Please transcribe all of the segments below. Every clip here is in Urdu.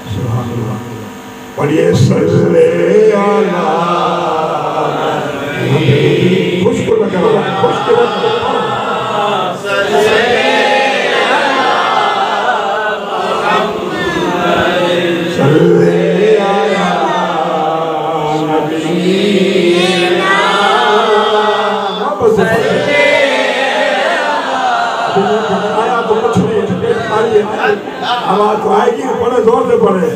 سبحان اللہ پڑھئے صلی اللہ خوش کو لگا خوش کو لگا آواز تو آئے گی پڑھے زور سے پڑھے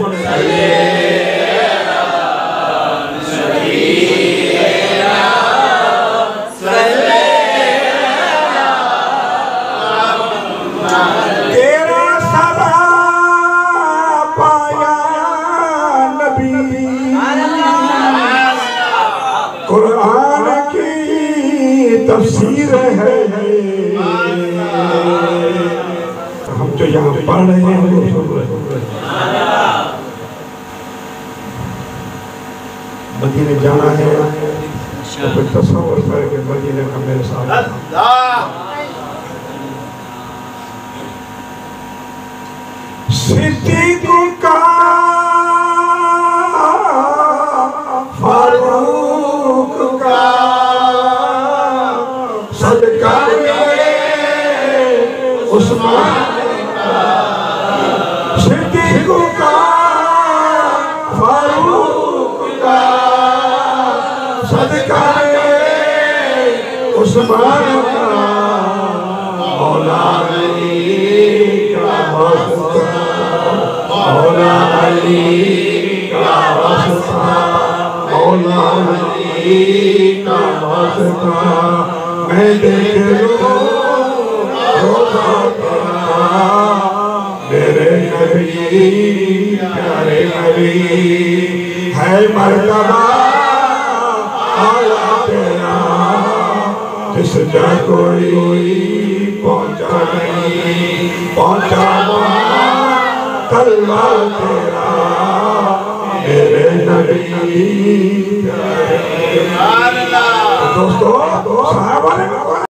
تیرا سبا پایا نبی قرآن کی تفسیر ہے ہم جو یہاں پڑھ رہے ہیں وہ سن رہے ہیں مدینے جانا ہے تو پھر تصور کر کے مدینے کا میرے ساتھ صدیق کا فاروق کا صدقہ عثمان کا صدیق کا فاروق کا صدقہ عثمان کا مولا علی کا واسطہ مولا علی کا واسطہ مولا علی کا واسطہ میں دیکھ لوں میرے نبی پیارے نبی ہے مرتبہ آیا تیرا جس جا کوئی پہنچا نہیں پہنچا کلمہ تیرا میرے نبی پیارے نبی دوستو صحابہ نے